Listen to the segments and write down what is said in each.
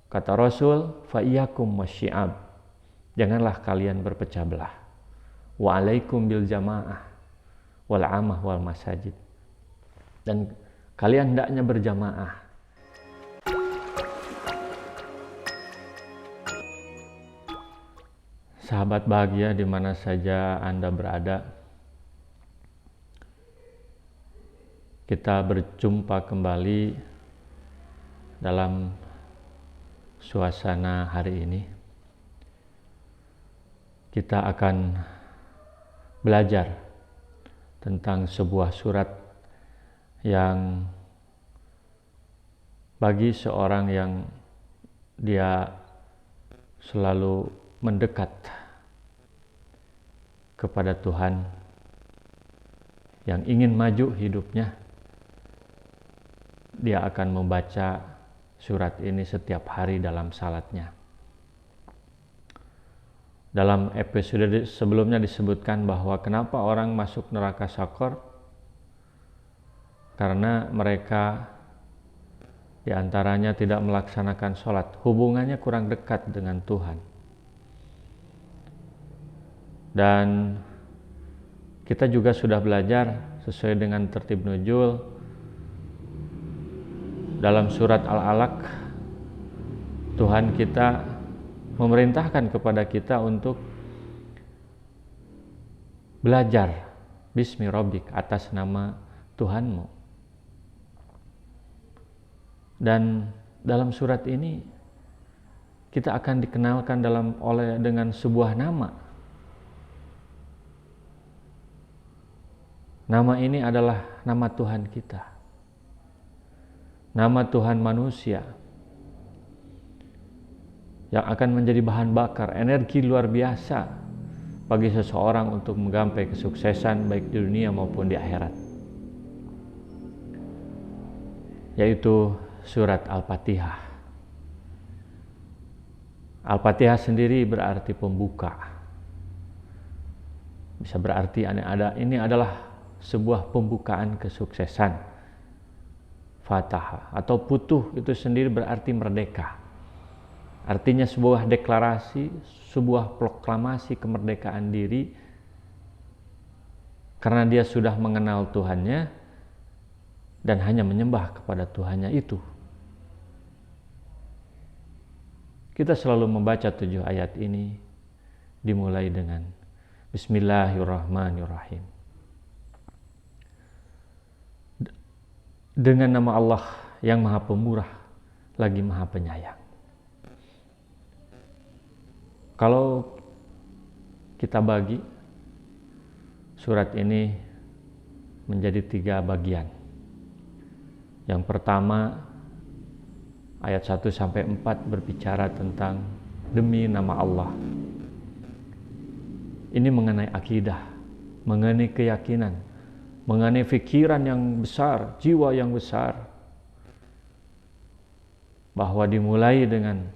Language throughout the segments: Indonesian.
Kata Rasul, fa iyyakum wasyi'ab. Janganlah kalian berpecah belah. Wa alaikum bil jamaah wal amah wal masajid. Dan kalian hendaknya berjamaah. Sahabat bahagia di mana saja Anda berada, kita berjumpa kembali dalam suasana hari ini. Kita akan belajar tentang sebuah surat yang bagi seorang yang dia selalu mendekat kepada Tuhan, yang ingin maju hidupnya, dia akan membaca surat ini setiap hari dalam salatnya. Dalam episode sebelumnya disebutkan bahwa kenapa orang masuk neraka Sakor, karena mereka diantaranya tidak melaksanakan sholat, hubungannya kurang dekat dengan Tuhan. Dan kita juga sudah belajar sesuai dengan tertib nuzul dalam surat Al-Alaq. Tuhan kita memerintahkan kepada kita untuk belajar Bismi Rabbik, atas nama Tuhanmu. Dan dalam surat ini kita akan dikenalkan dengan sebuah nama. Nama ini adalah nama Tuhan kita, nama Tuhan manusia, yang akan menjadi bahan bakar, energi luar biasa bagi seseorang untuk menggapai kesuksesan baik di dunia maupun di akhirat, yaitu surat Al-Fatihah. Al-Fatihah sendiri berarti pembuka. Bisa berarti ini adalah sebuah pembukaan kesuksesan. Fatah atau futuh itu sendiri berarti merdeka. Artinya sebuah deklarasi, sebuah proklamasi kemerdekaan diri, karena dia sudah mengenal Tuhannya dan hanya menyembah kepada Tuhannya itu. Kita selalu membaca 7 ayat ini dimulai dengan Bismillahirrahmanirrahim. Dengan nama Allah yang Maha Pemurah lagi Maha Penyayang. Kalau kita bagi surat ini menjadi 3 bagian. Yang pertama, ayat 1-4 berbicara tentang demi nama Allah. Ini mengenai akidah, mengenai keyakinan, mengenai pikiran yang besar, jiwa yang besar, bahwa dimulai dengan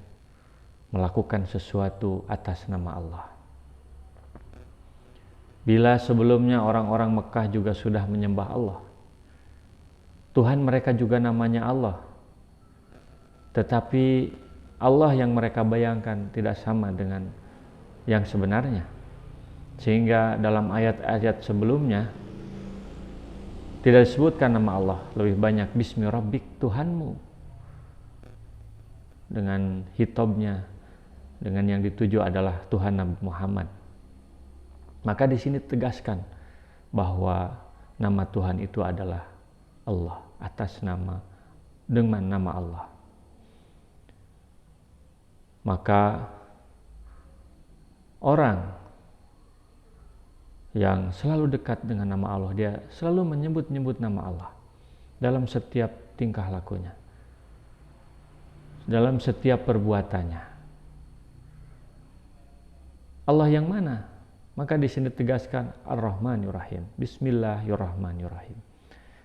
melakukan sesuatu atas nama Allah. Bila sebelumnya orang-orang Mekah juga sudah menyembah Allah, Tuhan mereka juga namanya Allah, tetapi Allah yang mereka bayangkan tidak sama dengan yang sebenarnya, sehingga dalam ayat-ayat sebelumnya tidak disebutkan nama Allah, lebih banyak Bismi Rabbik, Tuhanmu, dengan hitobnya, dengan yang dituju adalah Tuhan Nabi Muhammad. Maka di sini tegaskan bahwa nama Tuhan itu adalah Allah, atas nama, dengan nama Allah. Maka orang yang selalu dekat dengan nama Allah, dia selalu menyebut-nyebut nama Allah dalam setiap tingkah lakunya, dalam setiap perbuatannya. Allah yang mana? Maka di sini tegaskan Ar-Rahmanir-Rahim. Bismillahirrahmanirrahim.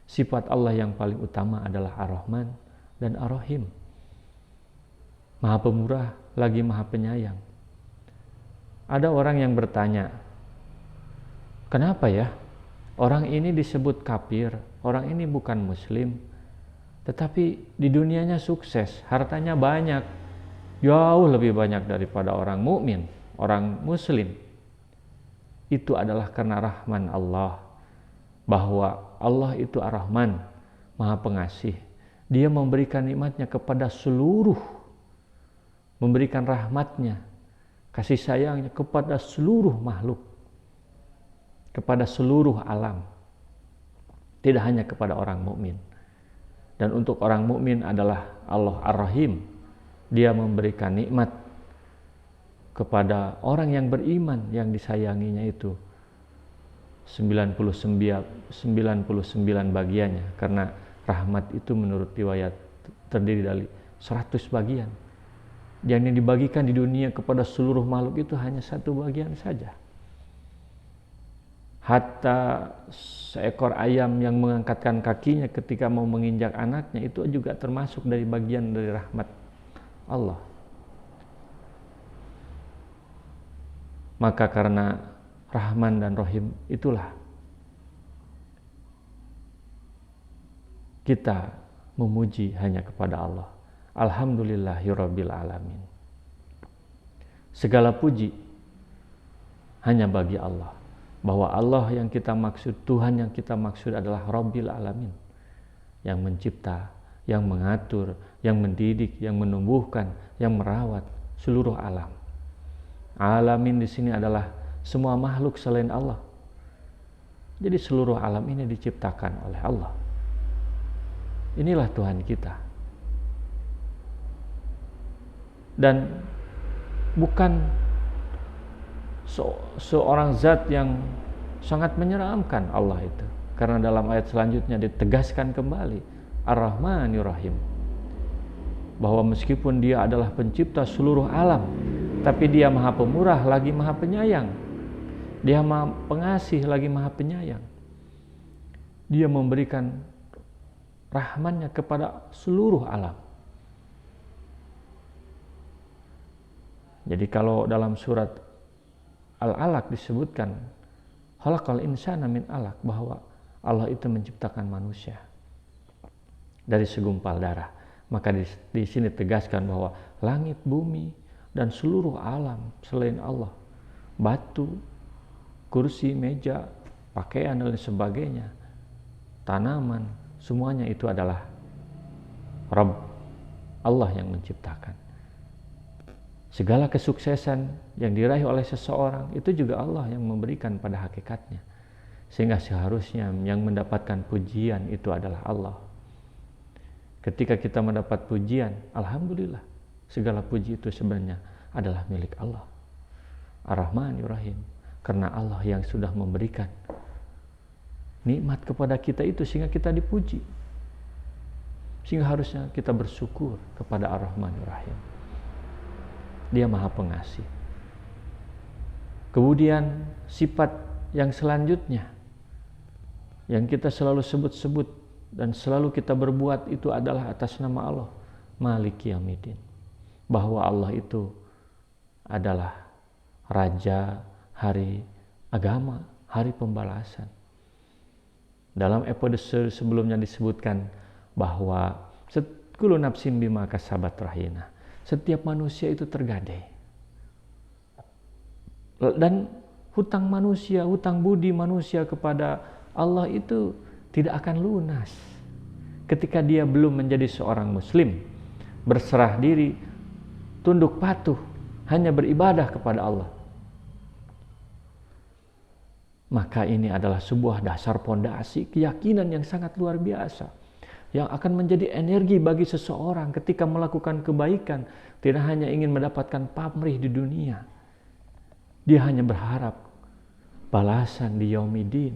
Sifat Allah yang paling utama adalah Ar-Rahman dan Ar-Rahim. Maha Pemurah lagi Maha Penyayang. Ada orang yang bertanya, kenapa ya orang ini disebut kafir, orang ini bukan muslim, tetapi di dunianya sukses, hartanya banyak, jauh lebih banyak daripada orang mukmin, orang muslim. Itu adalah karena rahman Allah, bahwa Allah itu Ar-Rahman, Maha Pengasih. Dia memberikan nikmatnya kepada seluruh, memberikan rahmatnya, kasih sayangnya kepada seluruh makhluk, kepada seluruh alam, tidak hanya kepada orang mukmin. Dan untuk orang mukmin adalah Allah Ar-Rahim. Dia memberikan nikmat kepada orang yang beriman, yang disayanginya itu 99 bagiannya, karena rahmat itu menurut riwayat terdiri dari 100 bagian. Yang dibagikan di dunia kepada seluruh makhluk itu hanya 1 bagian saja. Hatta seekor ayam yang mengangkatkan kakinya ketika mau menginjak anaknya itu juga termasuk dari bagian dari rahmat Allah. Maka karena Rahman dan Rahim itulah kita memuji hanya kepada Allah. Alhamdulillahirabbil alamin. Segala puji hanya bagi Allah. Bahwa Allah yang kita maksud, Tuhan yang kita maksud adalah Rabbil alamin, yang mencipta, yang mengatur, yang mendidik, yang menumbuhkan, yang merawat seluruh alam. Alamin di sini adalah semua makhluk selain Allah. Jadi seluruh alam ini diciptakan oleh Allah. Inilah Tuhan kita. Dan bukan seorang zat yang sangat menyeramkan Allah itu. Karena dalam ayat selanjutnya ditegaskan kembali Ar-Rahmanir Rahim, bahwa meskipun dia adalah pencipta seluruh alam, tapi dia Maha Pemurah lagi Maha Penyayang. Dia Maha Pengasih lagi Maha Penyayang. Dia memberikan rahmannya kepada seluruh alam. Jadi kalau dalam surat Al-Alaq disebutkan khalaqal insana min alaq, bahwa Allah itu menciptakan manusia dari segumpal darah. Maka di sini tegaskan bahwa langit, bumi, dan seluruh alam selain Allah, batu, kursi, meja, pakaian dan sebagainya, tanaman, semuanya itu adalah Rabb, Allah yang menciptakan. Segala kesuksesan yang diraih oleh seseorang itu juga Allah yang memberikan pada hakikatnya. Sehingga seharusnya yang mendapatkan pujian itu adalah Allah. Ketika kita mendapat pujian, alhamdulillah, segala puji itu sebenarnya adalah milik Allah. Ar-Rahmanir Rahim. Karena Allah yang sudah memberikan nikmat kepada kita itu sehingga kita dipuji. Sehingga harusnya kita bersyukur kepada Ar-Rahmanir Rahim. Dia Maha Pengasih. Kemudian sifat yang selanjutnya yang kita selalu sebut-sebut dan selalu kita berbuat itu adalah atas nama Allah, Maliki Yaumiddin. Bahwa Allah itu adalah Raja hari agama, hari pembalasan. Dalam episode sebelumnya disebutkan bahwa kullu nafsin bima kasabat rahina. Setiap manusia itu tergadai. Dan hutang manusia, hutang budi manusia kepada Allah itu tidak akan lunas ketika dia belum menjadi seorang muslim, berserah diri, tunduk patuh, hanya beribadah kepada Allah. Maka ini adalah sebuah dasar pondasi keyakinan yang sangat luar biasa, yang akan menjadi energi bagi seseorang ketika melakukan kebaikan. Tidak hanya ingin mendapatkan pamrih di dunia, dia hanya berharap balasan di Yaumiddin,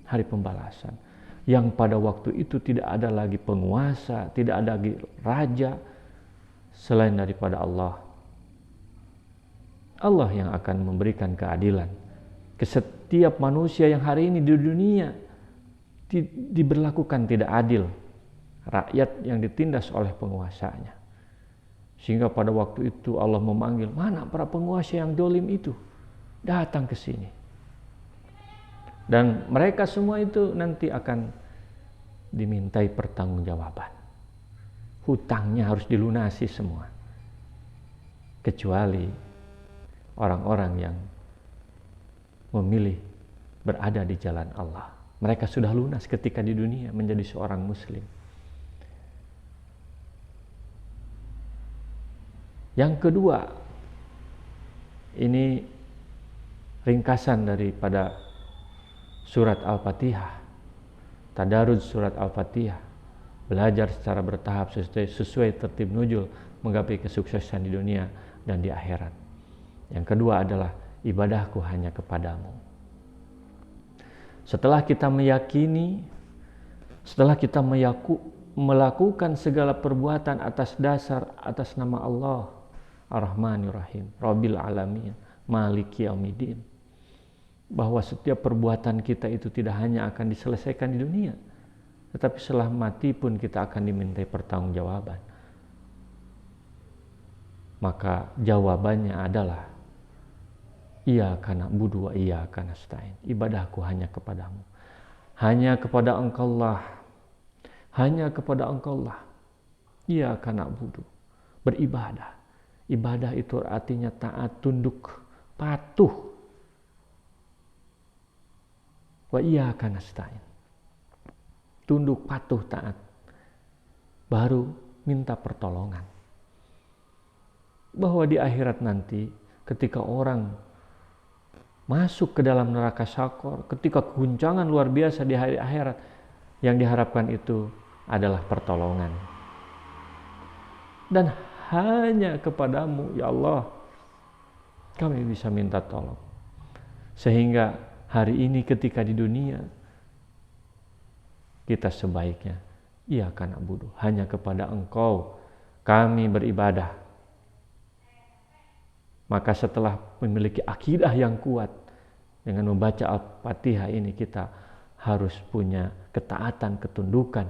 hari pembalasan, yang pada waktu itu tidak ada lagi penguasa, tidak ada lagi raja selain daripada Allah. Allah yang akan memberikan keadilan ke setiap manusia yang hari ini di dunia diberlakukan tidak adil, rakyat yang ditindas oleh penguasanya. Sehingga pada waktu itu Allah memanggil, mana para penguasa yang dolim itu? Datang ke sini. Dan mereka semua itu nanti akan dimintai pertanggungjawaban. Hutangnya harus dilunasi semua. kecuali orang-orang yang memilih berada di jalan Allah. Mereka sudah lunas ketika di dunia menjadi seorang muslim. Yang kedua, ini ringkasan daripada surat Al-Fatihah. Tadarus surat Al-Fatihah. Belajar secara bertahap sesuai tertib nuzul menggapai kesuksesan di dunia dan di akhirat. Yang kedua adalah ibadahku hanya kepadamu. Setelah kita meyakini, setelah kita melakukan segala perbuatan atas dasar atas nama Allah Ar-Rahmanir Rahim, Rabbil Alamin, Maliki Yaumiddin, bahwa setiap perbuatan kita itu tidak hanya akan diselesaikan di dunia, tetapi setelah mati pun kita akan dimintai pertanggungjawaban. Maka jawabannya adalah Iyyaka na'budu wa iyyaka nasta'in. Ibadahku hanya kepadamu. Hanya kepada Engkaulah. Hanya kepada Engkaulah. Iyyaka na'budu. Beribadah. Ibadah itu artinya taat, tunduk, patuh. Wa iyyaka nasta'in. Tunduk, patuh, taat. Baru minta pertolongan. Bahwa di akhirat nanti ketika orang masuk ke dalam neraka Syaqar, ketika guncangan luar biasa di hari akhirat, yang diharapkan itu adalah pertolongan. Dan hanya kepadamu ya Allah kami bisa minta tolong. Sehingga hari ini ketika di dunia kita sebaiknya Iyyaka na'budu, hanya kepada Engkau kami beribadah. Maka setelah memiliki akidah yang kuat dengan membaca Al-Fatihah ini, kita harus punya ketaatan, ketundukan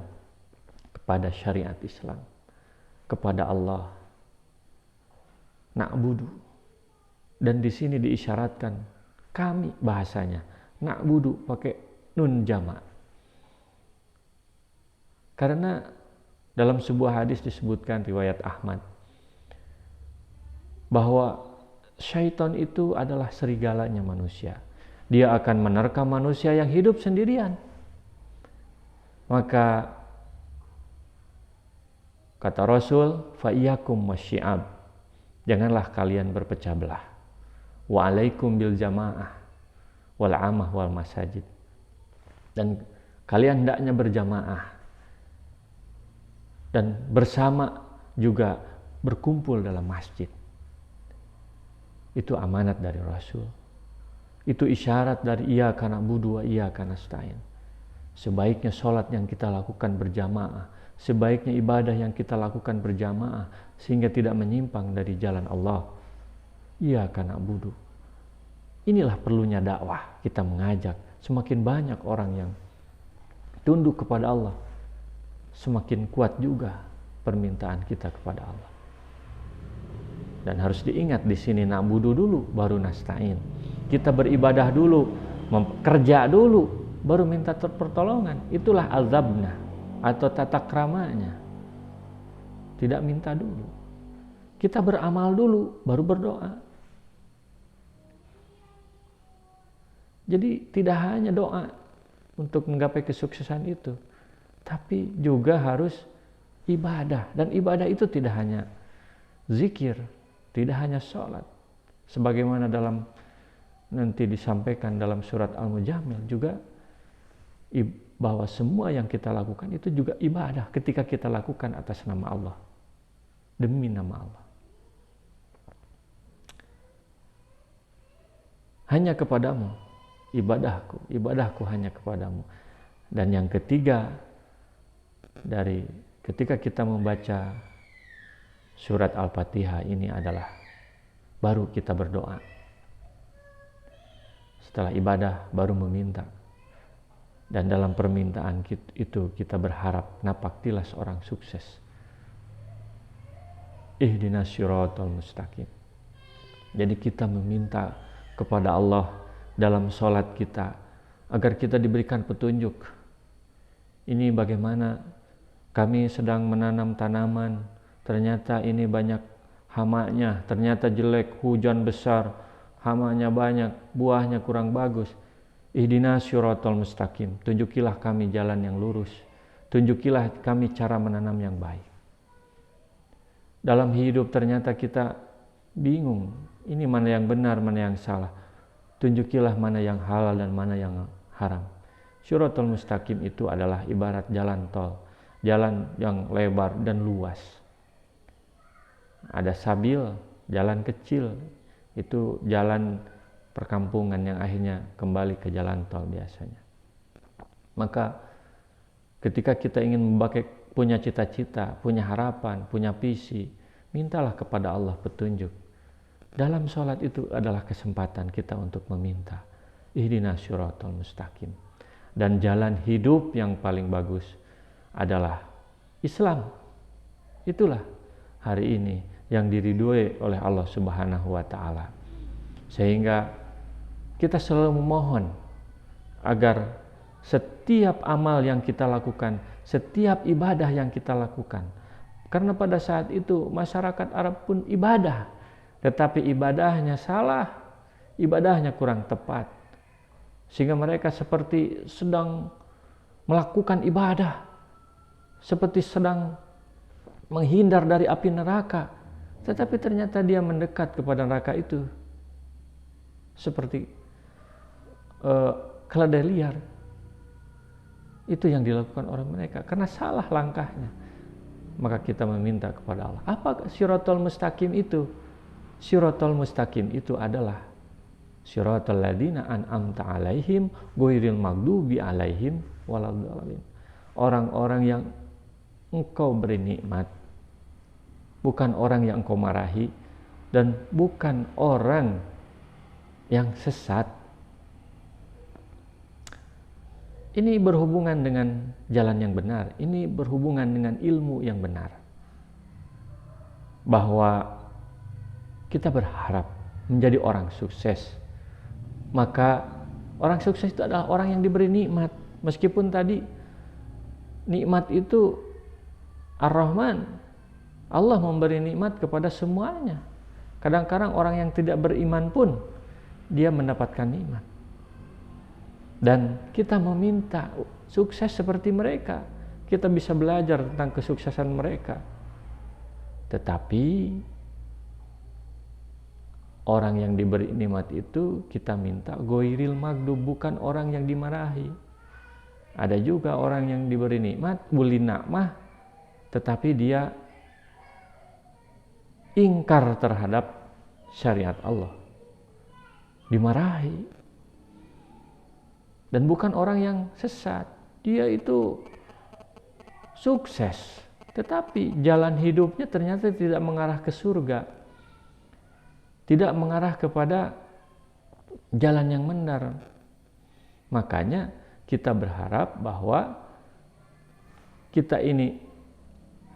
kepada syariat Islam, kepada Allah. Na'budu. Dan di sini diisyaratkan kami bahasanya. Na'budu pakai nun jama'. Karena dalam sebuah hadis disebutkan riwayat Ahmad bahwa syaitan itu adalah serigalanya manusia. Dia akan menerkam manusia yang hidup sendirian. Maka kata Rasul, fa iyyakum wasyi'ab. Janganlah kalian berpecah belah. Wa alaikum bil jamaah wal amah wal masajid. Dan kalian hendaknya berjamaah dan bersama juga berkumpul dalam masjid. Itu amanat dari Rasul. Itu isyarat dari Iyyaka na'budu wa iyyaka nasta'in. Sebaiknya sholat yang kita lakukan berjamaah, sebaiknya ibadah yang kita lakukan berjamaah, sehingga tidak menyimpang dari jalan Allah. Iyyaka na'budu. Inilah perlunya dakwah, kita mengajak. Semakin banyak orang yang tunduk kepada Allah, semakin kuat juga permintaan kita kepada Allah. Dan harus diingat di sini na'budu dulu baru nasta'in. Kita beribadah dulu, kerja dulu baru minta pertolongan. Itulah azabna atau tata kramanya. Tidak minta dulu. Kita beramal dulu baru berdoa. Jadi tidak hanya doa untuk menggapai kesuksesan itu, tapi juga harus ibadah. Dan ibadah itu tidak hanya zikir, tidak hanya sholat, sebagaimana dalam nanti disampaikan dalam surat Al-Mujammil juga, bahwa semua yang kita lakukan itu juga ibadah ketika kita lakukan atas nama Allah, demi nama Allah. Hanya kepadamu ibadahku hanya kepadamu. Dan yang ketiga, dari ketika kita membaca surat Al-Fatihah ini adalah baru kita berdoa. Setelah ibadah baru meminta. Dan dalam permintaan itu kita berharap napaktilah seorang sukses. Ihdinas syiratal mustaqim. Jadi kita meminta kepada Allah dalam sholat kita agar kita diberikan petunjuk. Ini bagaimana kami sedang menanam tanaman, ternyata ini banyak hamanya ternyata jelek, hujan besar, hamanya banyak, buahnya kurang bagus. Ihdinas syiratal mustaqim, tunjukilah kami jalan yang lurus, tunjukilah kami cara menanam yang baik. Dalam hidup ternyata kita bingung, ini mana yang benar, mana yang salah. Tunjukilah mana yang halal dan mana yang haram. Syiratal mustaqim itu adalah ibarat jalan tol, jalan yang lebar dan luas. Ada sabil, jalan kecil, itu jalan perkampungan yang akhirnya kembali ke jalan tol biasanya. Maka ketika kita ingin punya cita-cita, punya harapan, punya visi, mintalah kepada Allah petunjuk. Dalam sholat itu adalah kesempatan kita untuk meminta. Ihdinas syiratal mustaqim. Dan jalan hidup yang paling bagus adalah Islam. Itulah hari ini yang diridhoi oleh Allah Subhanahu wa taala. Sehingga kita selalu memohon agar setiap amal yang kita lakukan, setiap ibadah yang kita lakukan, karena pada saat itu masyarakat Arab pun ibadah, tetapi ibadahnya salah, ibadahnya kurang tepat, sehingga mereka seperti sedang melakukan ibadah, seperti sedang menghindar dari api neraka, tetapi ternyata dia mendekat kepada neraka itu seperti keledai liar. Itu yang dilakukan oleh mereka karena salah langkahnya. Maka kita meminta kepada Allah. Apa syiratal mustaqim itu? Syiratal mustaqim itu adalah syiratal ladzina an'amta alaihim ghairil maghdubi alaihim waladdallin. Orang-orang yang engkau beri nikmat, bukan orang yang engkau marahi, dan bukan orang yang sesat. Ini berhubungan dengan jalan yang benar, ini berhubungan dengan ilmu yang benar. Bahwa kita berharap menjadi orang sukses, maka orang sukses itu adalah orang yang diberi nikmat. Meskipun tadi nikmat itu Ar-Rahman, Allah memberi nikmat kepada semuanya. Kadang-kadang orang yang tidak beriman pun dia mendapatkan nikmat. Dan kita meminta sukses seperti mereka. Kita bisa belajar tentang kesuksesan mereka. Tetapi orang yang diberi nikmat itu kita minta ghairil maghdub, bukan orang yang dimarahi. Ada juga orang yang diberi nikmat, buli nikmah, tetapi dia ingkar terhadap syariat Allah, dimarahi. Dan bukan orang yang sesat, dia itu sukses, tetapi jalan hidupnya ternyata tidak mengarah ke surga, tidak mengarah kepada jalan yang benar. Makanya kita berharap bahwa kita ini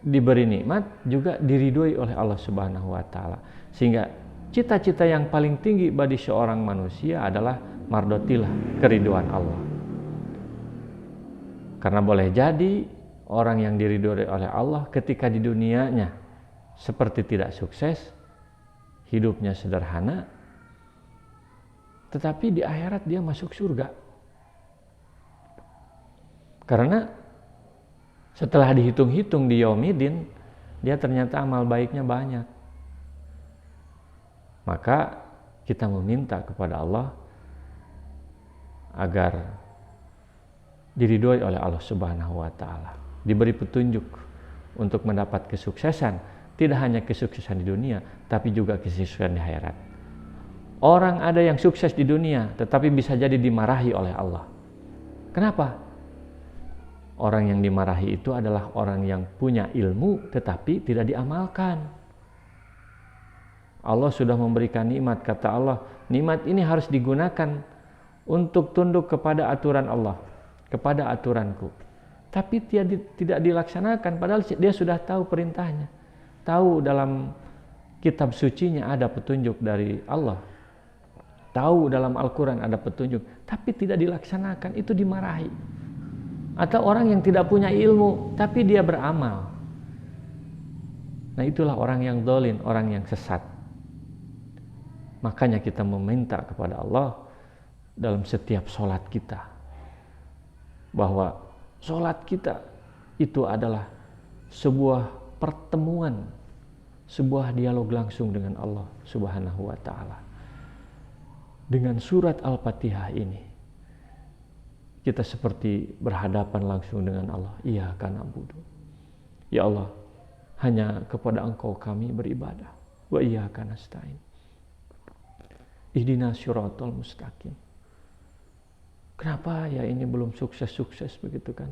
diberi nikmat juga diridhoi oleh Allah Subhanahu wa taala. Sehingga cita-cita yang paling tinggi bagi seorang manusia adalah mardotilah, keriduan Allah. Karena boleh jadi orang yang diridhoi oleh Allah ketika di dunianya seperti tidak sukses, hidupnya sederhana, tetapi di akhirat dia masuk surga. Karena setelah dihitung-hitung di yaumidin, dia ternyata amal baiknya banyak. Maka kita meminta kepada Allah agar diridhoi oleh Allah Subhanahu wa taala, diberi petunjuk untuk mendapat kesuksesan, tidak hanya kesuksesan di dunia, tapi juga kesuksesan di akhirat. Orang ada yang sukses di dunia, tetapi bisa jadi dimarahi oleh Allah. Kenapa? Orang yang dimarahi itu adalah orang yang punya ilmu, tetapi tidak diamalkan. Allah sudah memberikan nikmat, kata Allah, nikmat ini harus digunakan untuk tunduk kepada aturan Allah, kepada aturanku. Tapi tidak dilaksanakan, padahal dia sudah tahu perintahnya. Tahu dalam kitab sucinya ada petunjuk dari Allah. Tahu dalam Al-Quran ada petunjuk, tapi tidak dilaksanakan, itu dimarahi. Atau orang yang tidak punya ilmu, tapi dia beramal. Nah itulah orang yang dolin, orang yang sesat. Makanya kita meminta kepada Allah dalam setiap sholat kita, bahwa sholat kita itu adalah sebuah pertemuan, sebuah dialog langsung dengan Allah Subhanahu wa ta'ala. Dengan surat Al-Fatihah ini, kita seperti berhadapan langsung dengan Allah. Iyyaka na'budu. Ya Allah, hanya kepada Engkau kami beribadah. Wa iyyaka nasta'in. Ihdinas siratal mustaqim. Kenapa ya ini belum sukses-sukses begitu kan?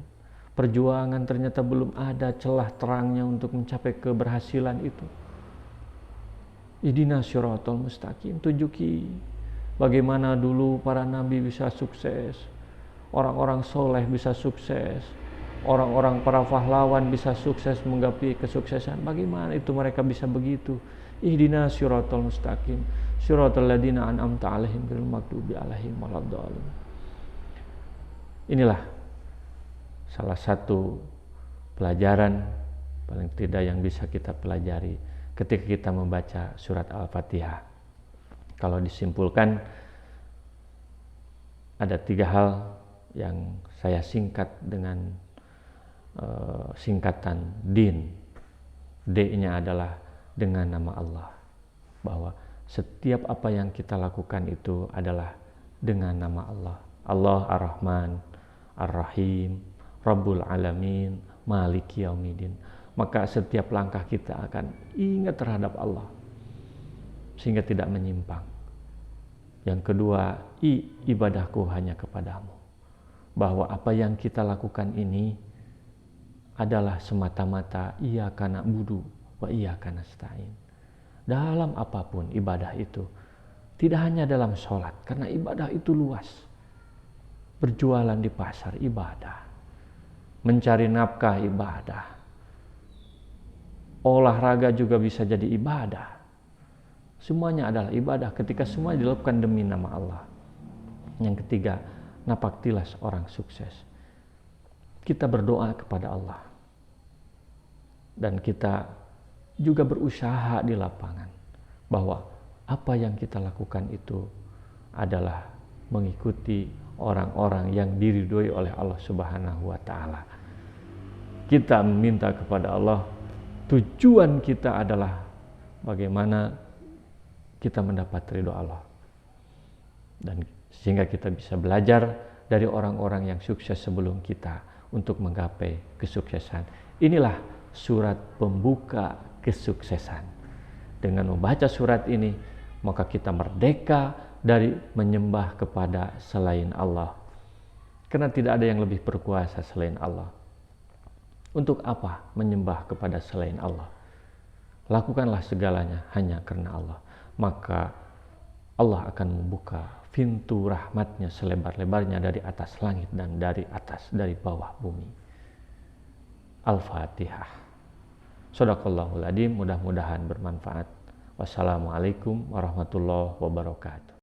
Perjuangan ternyata belum ada celah terangnya untuk mencapai keberhasilan itu. Ihdinas siratal mustaqim. Tunjuki bagaimana dulu para nabi bisa sukses, orang-orang soleh bisa sukses, orang-orang para pahlawan bisa sukses menggapai kesuksesan. Bagaimana itu mereka bisa begitu? Ihdinas siratal mustaqim, siratal ladzina an'amta 'alaihim ghairil maghdubi 'alaihim waladdallin. Inilah salah satu pelajaran paling tidak yang bisa kita pelajari ketika kita membaca surat Al-Fatihah. Kalau disimpulkan, ada 3 hal yang saya singkat dengan singkatan DIN. D-nya adalah dengan nama Allah, bahwa setiap apa yang kita lakukan itu adalah dengan nama Allah. Allah Ar-Rahman, Ar-Rahim, Rabbul Alamin, Maliki Yaumiddin. Maka setiap langkah kita akan ingat terhadap Allah sehingga tidak menyimpang. Yang kedua, ibadahku hanya kepadamu, bahwa apa yang kita lakukan ini adalah semata-mata iyyaka na'budu wa iyyaka nasta'in. Dalam apapun ibadah itu, tidak hanya dalam sholat, karena ibadah itu luas. Berjualan di pasar ibadah, mencari nafkah ibadah, olahraga juga bisa jadi ibadah. Semuanya adalah ibadah ketika semua dilakukan demi nama Allah. Yang ketiga, napaktilas orang sukses. Kita berdoa kepada Allah, dan kita juga berusaha di lapangan bahwa apa yang kita lakukan itu adalah mengikuti orang-orang yang diridhoi oleh Allah Subhanahu wa ta'ala. Kita meminta kepada Allah, tujuan kita adalah bagaimana kita mendapat ridho Allah, dan sehingga kita bisa belajar dari orang-orang yang sukses sebelum kita untuk menggapai kesuksesan. Inilah surat pembuka kesuksesan. Dengan membaca surat ini, maka kita merdeka dari menyembah kepada selain Allah. Karena tidak ada yang lebih berkuasa selain Allah. Untuk apa menyembah kepada selain Allah? Lakukanlah segalanya hanya karena Allah. Maka Allah akan membuka pintu rahmatnya selebar-lebarnya dari atas langit dan dari bawah bumi. Al-Fatihah. Shadaqallahul adzim, mudah-mudahan bermanfaat. Wassalamualaikum warahmatullahi wabarakatuh.